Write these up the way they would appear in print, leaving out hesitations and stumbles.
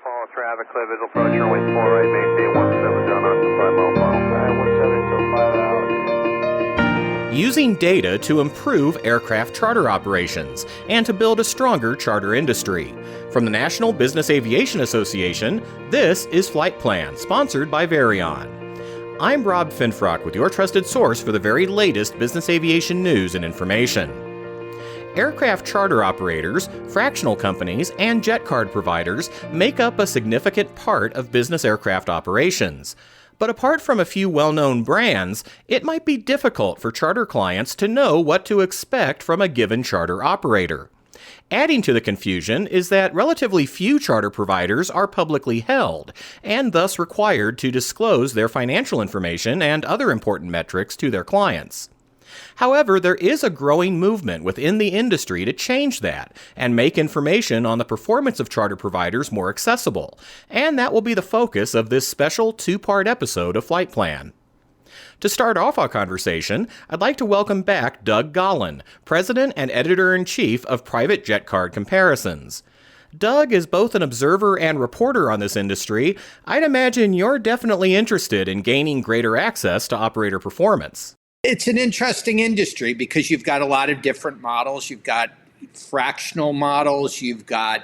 follow traffic, clear visual approach, runway 4 right, maintain 17, John Austin, 5 mile final. 17 till 5 out. Using data to improve aircraft charter operations and to build a stronger charter industry. From the National Business Aviation Association, this is Flight Plan, sponsored by Varion. I'm Rob Finfrock with your trusted source for the very latest business aviation news and information. Aircraft charter operators, fractional companies, and jet card providers make up a significant part of business aircraft operations. But apart from a few well-known brands, it might be difficult for charter clients to know what to expect from a given charter operator. Adding to the confusion is that relatively few charter providers are publicly held, and thus required to disclose their financial information and other important metrics to their clients. However, there is a growing movement within the industry to change that and make information on the performance of charter providers more accessible, and that will be the focus of this special two-part episode of Flight Plan. To start off our conversation, I'd like to welcome back Doug Gollin, President and Editor-in-Chief of Private Jet Card Comparisons. Doug is both an observer and reporter on this industry. I'd imagine you're definitely interested in gaining greater access to operator performance. It's an interesting industry because you've got a lot of different models. You've got fractional models. You've got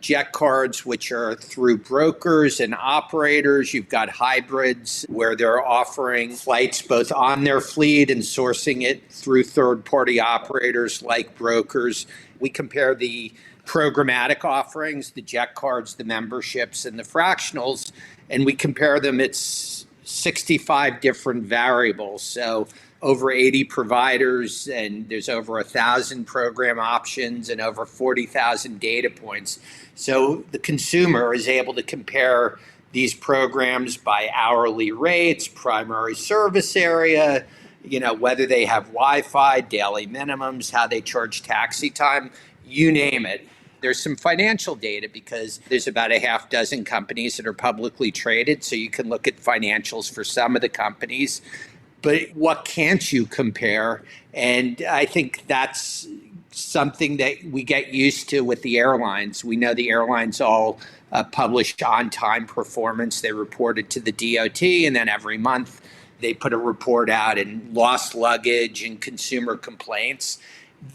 jet cards, which are through brokers and operators. You've got hybrids where they're offering flights both on their fleet and sourcing it through third-party operators like brokers. We compare the programmatic offerings, the jet cards, the memberships, and the fractionals, and we compare them. It's 65 different variables. So over 80 providers, and there's over 1,000 program options and over 40,000 data points. So the consumer is able to compare these programs by hourly rates, primary service area, whether they have Wi-Fi, daily minimums, how they charge taxi time, you name it. There's some financial data because there's about a half dozen companies that are publicly traded, so you can look at financials for some of the companies. But what can't you compare? And I think that's something that we get used to with the airlines. We know the airlines all publish on-time performance. They report it to the DOT, and then every month they put a report out in lost luggage and consumer complaints.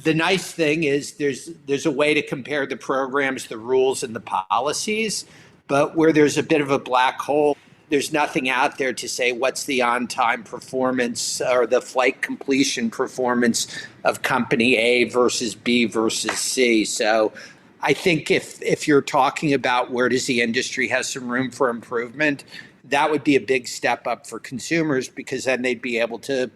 The nice thing is there's a way to compare the programs, the rules, and the policies, but where there's a bit of a black hole, there's nothing out there to say what's the on-time performance or the flight completion performance of company A versus B versus C. So I think if you're talking about where does the industry has some room for improvement, that would be a big step up for consumers because then they'd be able to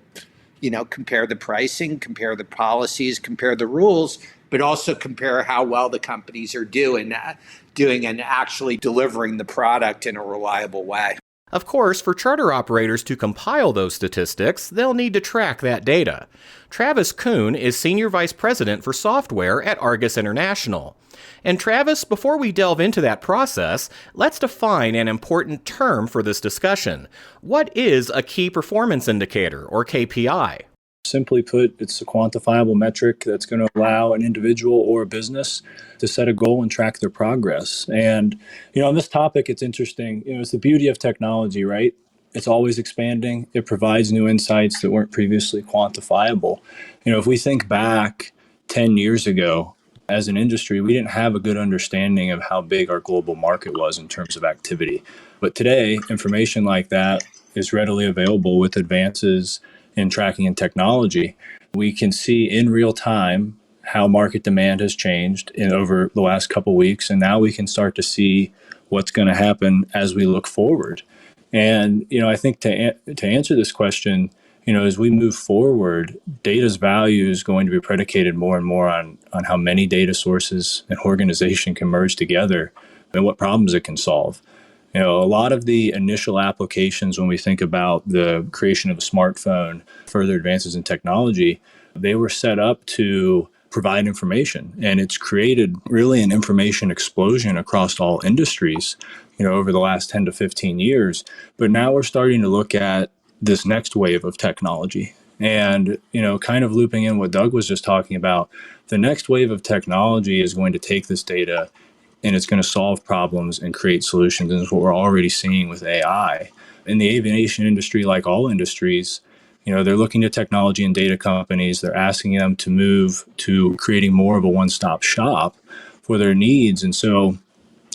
compare the pricing, compare the policies, compare the rules, but also compare how well the companies are doing and actually delivering the product in a reliable way. Of course, for charter operators to compile those statistics, they'll need to track that data. Travis Kuhn is Senior Vice President for Software at Argus International. And Travis, before we delve into that process, let's define an important term for this discussion. What is a key performance indicator, or KPI? Simply put, it's a quantifiable metric that's going to allow an individual or a business to set a goal and track their progress. And, on this topic, it's interesting. It's the beauty of technology, right? It's always expanding. It provides new insights that weren't previously quantifiable. If we think back 10 years ago, as an industry, we didn't have a good understanding of how big our global market was in terms of activity. But today, information like that is readily available with advances in tracking and technology. We can see in real time how market demand has changed over the last couple of weeks, and now we can start to see what's going to happen as we look forward. And I think to answer this question, as we move forward, data's value is going to be predicated more and more on how many data sources an organization can merge together and what problems it can solve. A lot of the initial applications when we think about the creation of a smartphone, further advances in technology, they were set up to provide information. And it's created really an information explosion across all industries, over the last 10 to 15 years. But now we're starting to look at this next wave of technology. And, kind of looping in what Doug was just talking about, the next wave of technology is going to take this data and it's going to solve problems and create solutions. And it's what we're already seeing with AI. In the aviation industry, like all industries, they're looking to technology and data companies. They're asking them to move to creating more of a one-stop shop for their needs. And so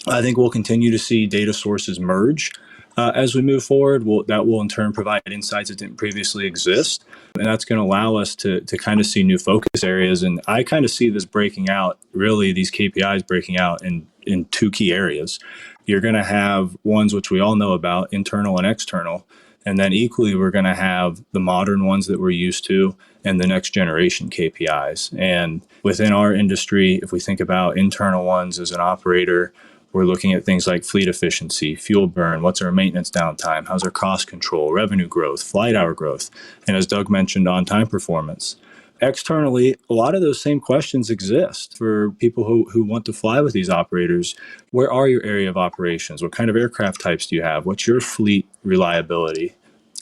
I think we'll continue to see data sources merge as we move forward. That will in turn provide insights that didn't previously exist. And that's going to allow us to kind of see new focus areas. And I kind of see this breaking out, really, these KPIs breaking out in two key areas. You're going to have ones which we all know about, internal and external. And then equally, we're going to have the modern ones that we're used to and the next generation KPIs. And within our industry, if we think about internal ones as an operator, we're looking at things like fleet efficiency, fuel burn, what's our maintenance downtime, how's our cost control, revenue growth, flight hour growth, and as Doug mentioned, on-time performance. Externally, a lot of those same questions exist for people who want to fly with these operators. Where are your area of operations? What kind of aircraft types do you have? What's your fleet reliability?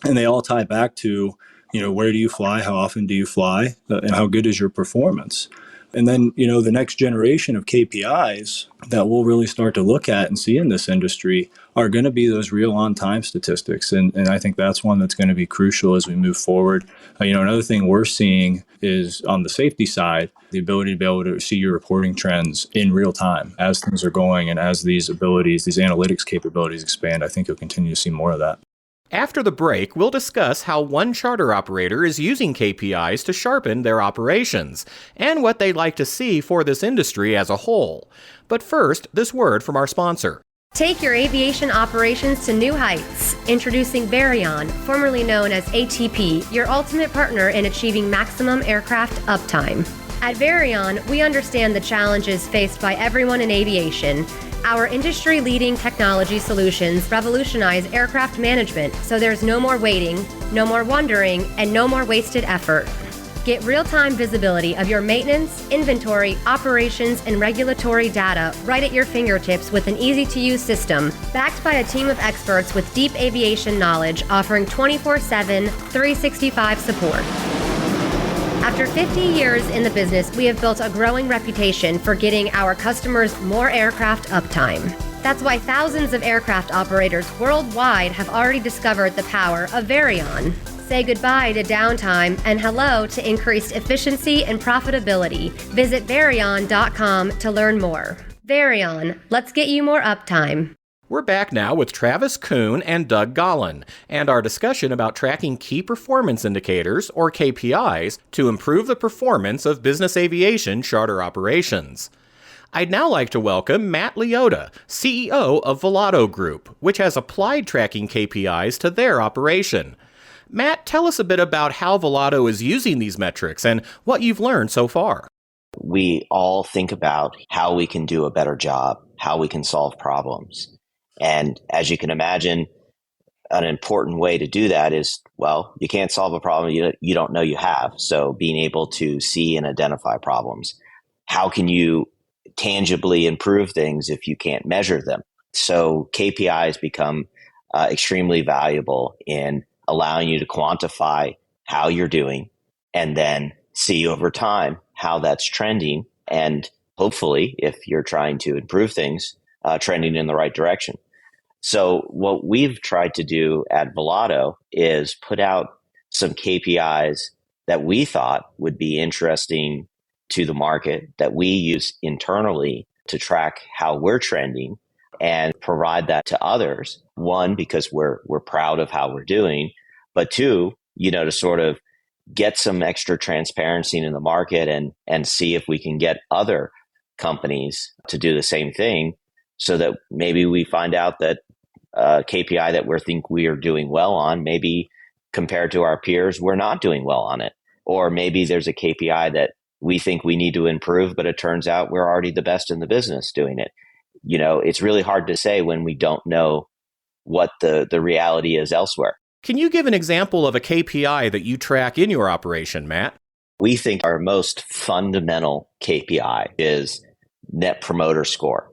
And they all tie back to, where do you fly? How often do you fly? And how good is your performance? And then, the next generation of KPIs that we'll really start to look at and see in this industry are going to be those real on-time statistics. And I think that's one that's going to be crucial as we move forward. Another thing we're seeing is on the safety side, the ability to be able to see your reporting trends in real time as things are going and as these abilities, these analytics capabilities expand. I think you'll continue to see more of that. After the break, we'll discuss how one charter operator is using KPIs to sharpen their operations, and what they'd like to see for this industry as a whole. But first, this word from our sponsor. Take your aviation operations to new heights. Introducing Varion, formerly known as ATP, your ultimate partner in achieving maximum aircraft uptime. At Varion, we understand the challenges faced by everyone in aviation. Our industry-leading technology solutions revolutionize aircraft management, so there's no more waiting, no more wondering, and no more wasted effort. Get real-time visibility of your maintenance, inventory, operations, and regulatory data right at your fingertips with an easy-to-use system, backed by a team of experts with deep aviation knowledge, offering 24/7, 365 support. After 50 years in the business, we have built a growing reputation for getting our customers more aircraft uptime. That's why thousands of aircraft operators worldwide have already discovered the power of Varion. Say goodbye to downtime and hello to increased efficiency and profitability. Visit Varion.com to learn more. Varion, let's get you more uptime. We're back now with Travis Kuhn and Doug Gollin, and our discussion about tracking key performance indicators, or KPIs, to improve the performance of business aviation charter operations. I'd now like to welcome Matt Leota, CEO of Volato Group, which has applied tracking KPIs to their operation. Matt, tell us a bit about how Volato is using these metrics and what you've learned so far. We all think about how we can do a better job, how we can solve problems. And as you can imagine, an important way to do that is, you can't solve a problem you don't know you have. So being able to see and identify problems. How can you tangibly improve things if you can't measure them? So KPIs become extremely valuable in allowing you to quantify how you're doing and then see over time how that's trending. And hopefully, if you're trying to improve things, trending in the right direction. So what we've tried to do at Volato is put out some KPIs that we thought would be interesting to the market, that we use internally to track how we're trending and provide that to others. One, because we're proud of how we're doing, but two, to sort of get some extra transparency in the market and see if we can get other companies to do the same thing, so that maybe we find out that KPI that we think we are doing well on, maybe compared to our peers, we're not doing well on it. Or maybe there's a KPI that we think we need to improve, but it turns out we're already the best in the business doing it. It's really hard to say when we don't know what the reality is elsewhere. Can you give an example of a KPI that you track in your operation, Matt? We think our most fundamental KPI is Net Promoter Score.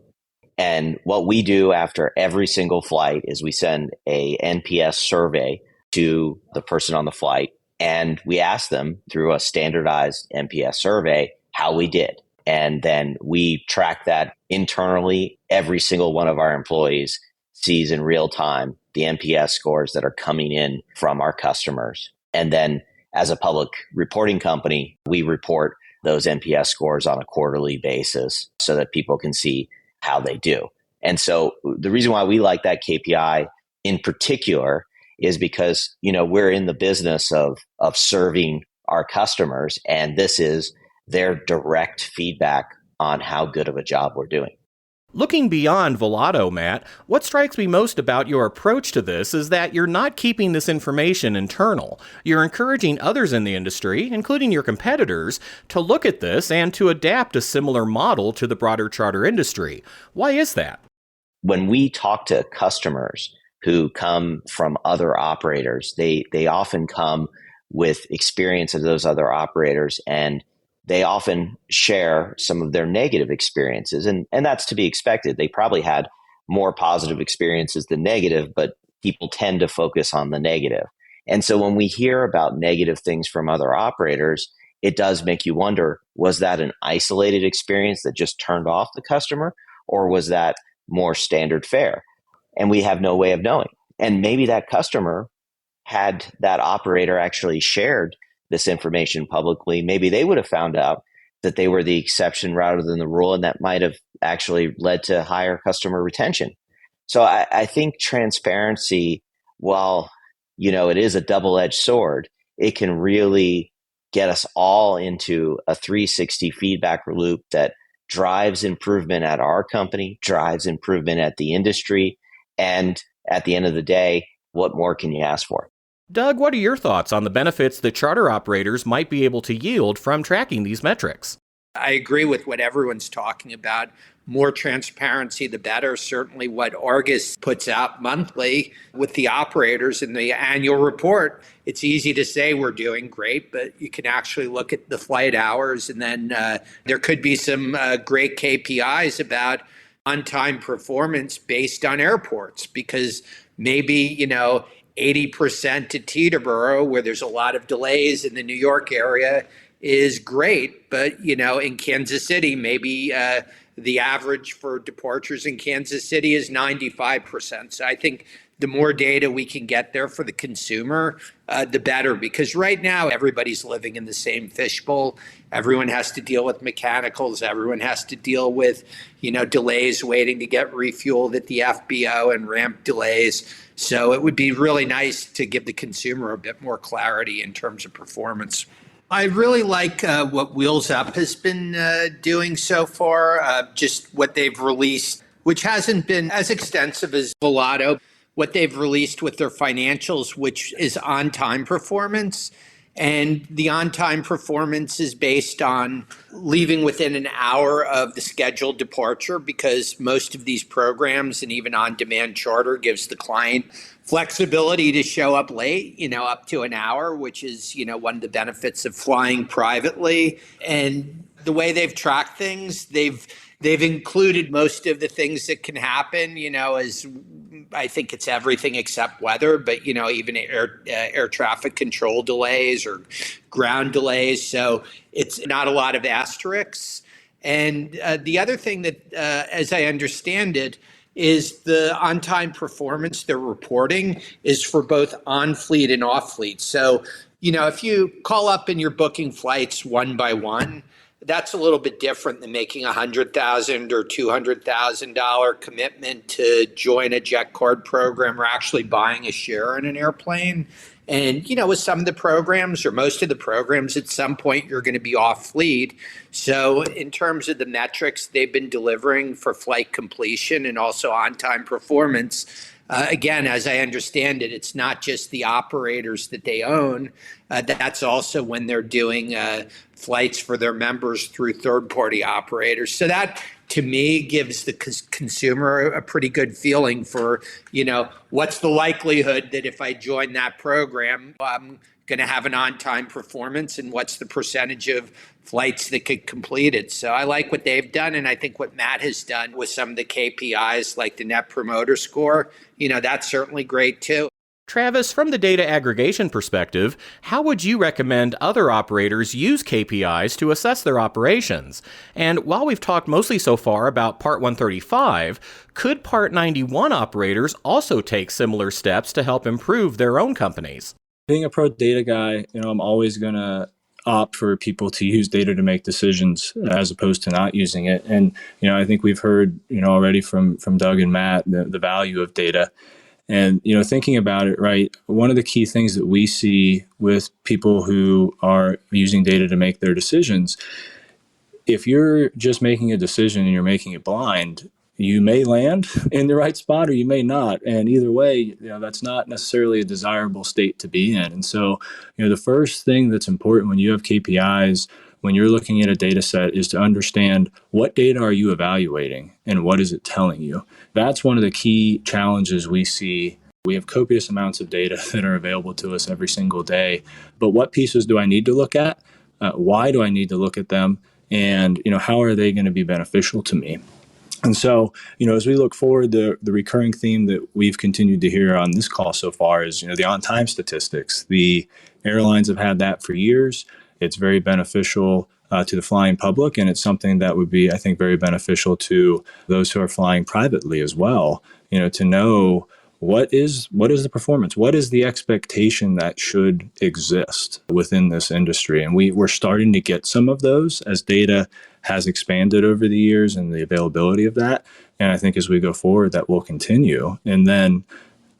And what we do after every single flight is we send a NPS survey to the person on the flight, and we ask them through a standardized NPS survey how we did. And then we track that internally. Every single one of our employees sees in real time the NPS scores that are coming in from our customers. And then as a public reporting company, we report those NPS scores on a quarterly basis so that people can see how they do. And so the reason why we like that KPI in particular is because, we're in the business of serving our customers, and this is their direct feedback on how good of a job we're doing. Looking beyond Volato, Matt, what strikes me most about your approach to this is that you're not keeping this information internal. You're encouraging others in the industry, including your competitors, to look at this and to adapt a similar model to the broader charter industry. Why is that? When we talk to customers who come from other operators, they often come with experience of those other operators, and they often share some of their negative experiences. And that's to be expected. They probably had more positive experiences than negative, but people tend to focus on the negative. And so when we hear about negative things from other operators, it does make you wonder, was that an isolated experience that just turned off the customer, or was that more standard fare? And we have no way of knowing. And maybe that customer had that operator actually shared this information publicly, maybe they would have found out that they were the exception rather than the rule, and that might have actually led to higher customer retention. So I think transparency, while it is a double-edged sword, it can really get us all into a 360 feedback loop that drives improvement at our company, drives improvement at the industry, and at the end of the day, what more can you ask for? Doug, what are your thoughts on the benefits that charter operators might be able to yield from tracking these metrics? I agree with what everyone's talking about. More transparency, the better. Certainly what Argus puts out monthly with the operators in the annual report. It's easy to say we're doing great, but you can actually look at the flight hours, and then there could be some great KPIs about on-time performance based on airports, because maybe, 80% to Teterboro, where there's a lot of delays in the New York area, is great. But, in Kansas City, maybe the average for departures in Kansas City is 95%. So I think the more data we can get there for the consumer, the better. Because right now, everybody's living in the same fishbowl. Everyone has to deal with mechanicals. Everyone has to deal with, delays waiting to get refueled at the FBO and ramp delays. So it would be really nice to give the consumer a bit more clarity in terms of performance. I really like what Wheels Up has been doing so far, just what they've released, which hasn't been as extensive as Volato, what they've released with their financials, which is on-time performance. And the on-time performance is based on leaving within an hour of the scheduled departure, because most of these programs and even on-demand charter gives the client flexibility to show up late, up to an hour, which is, one of the benefits of flying privately. And the way they've tracked things, they've included most of the things that can happen, as I think it's everything except weather, but, even air traffic control delays or ground delays. So it's not a lot of asterisks. And the other thing that, as I understand it, is the on-time performance they're reporting is for both on-fleet and off-fleet. So, if you call up and you're booking flights one by one, that's a little bit different than making $100,000 or $200,000 commitment to join a jet card program or actually buying a share in an airplane. And, with some of the programs or most of the programs, at some point you're going to be off fleet. So in terms of the metrics they've been delivering for flight completion and also on-time performance, again, as I understand it, it's not just the operators that they own. That's also when they're doing flights for their members through third-party operators. So that, to me, gives the consumer a pretty good feeling for, what's the likelihood that if I join that program, I'm going to have an on-time performance, and what's the percentage of flights that get completed. So I like what they've done, and I think what Matt has done with some of the KPIs like the Net Promoter Score, that's certainly great too. Travis, from the data aggregation perspective, how would you recommend other operators use KPIs to assess their operations? And while we've talked mostly so far about Part 135, could Part 91 operators also take similar steps to help improve their own companies? Being a pro data guy, I'm always going to opt for people to use data to make decisions as opposed to not using it. And, I think we've heard, already from Doug and Matt, the value of data. And, thinking about it, right, one of the key things that we see with people who are using data to make their decisions, if you're just making a decision and you're making it blind, you may land in the right spot or you may not. And either way, that's not necessarily a desirable state to be in. And so, the first thing that's important when you have KPIs, when you're looking at a data set, is to understand what data are you evaluating and what is it telling you. That's one of the key challenges we see. We have copious amounts of data that are available to us every single day. But what pieces do I need to look at? Why do I need to look at them? And, how are they going to be beneficial to me? And so, as we look forward, the recurring theme that we've continued to hear on this call so far is, the on-time statistics. The airlines have had that for years. It's very beneficial to the flying public, and it's something that would be, I think, very beneficial to those who are flying privately as well, to know what is the performance? What is the expectation that should exist within this industry? And we're starting to get some of those as data has expanded over the years and the availability of that. And I think as we go forward, that will continue. And then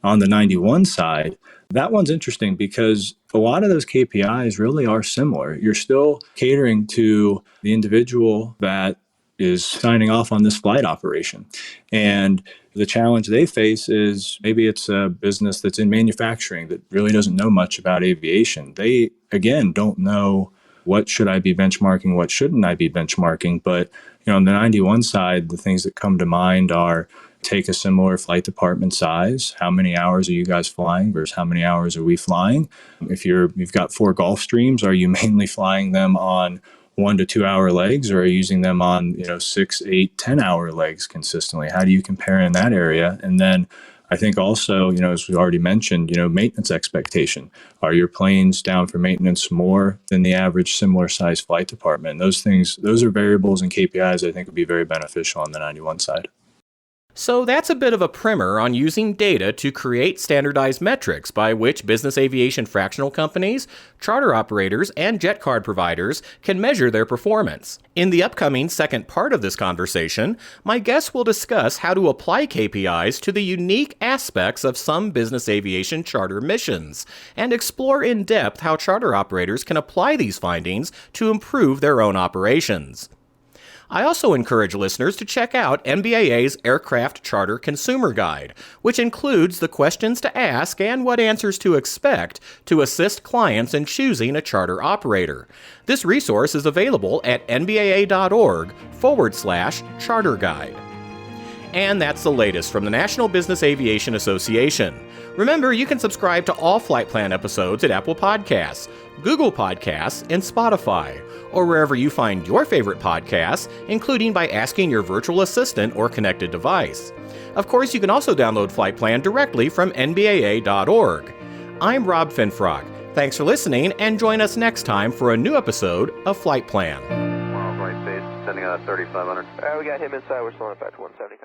on the 91 side, that one's interesting because a lot of those KPIs really are similar. You're still catering to the individual that is signing off on this flight operation. And the challenge they face is maybe it's a business that's in manufacturing that really doesn't know much about aviation. They, again, don't know what should I be benchmarking, what shouldn't I be benchmarking. But, on the 91 side, the things that come to mind are take a similar flight department size. How many hours are you guys flying versus how many hours are we flying? If you've got 4 Gulf Streams, are you mainly flying them on 1 to 2 hour legs, or are you using them on 6, 8, 10 hour legs consistently? How do you compare in that area? And then I think also, as we already mentioned, maintenance expectation. Are your planes down for maintenance more than the average similar size flight department? Those are variables and KPIs I think would be very beneficial on the 91 side. So that's a bit of a primer on using data to create standardized metrics by which business aviation fractional companies, charter operators, and jet card providers can measure their performance. In the upcoming second part of this conversation, my guests will discuss how to apply KPIs to the unique aspects of some business aviation charter missions, and explore in depth how charter operators can apply these findings to improve their own operations. I also encourage listeners to check out NBAA's Aircraft Charter Consumer Guide, which includes the questions to ask and what answers to expect to assist clients in choosing a charter operator. This resource is available at nbaa.org/charter guide. And that's the latest from the National Business Aviation Association. Remember, you can subscribe to all Flight Plan episodes at Apple Podcasts, Google Podcasts, and Spotify, or wherever you find your favorite podcasts, including by asking your virtual assistant or connected device. Of course, you can also download Flight Plan directly from nbaa.org. I'm Rob Finfrock. Thanks for listening, and join us next time for a new episode of Flight Plan. Right base, sending out 3500. We got him inside. We're slowing it back to 170.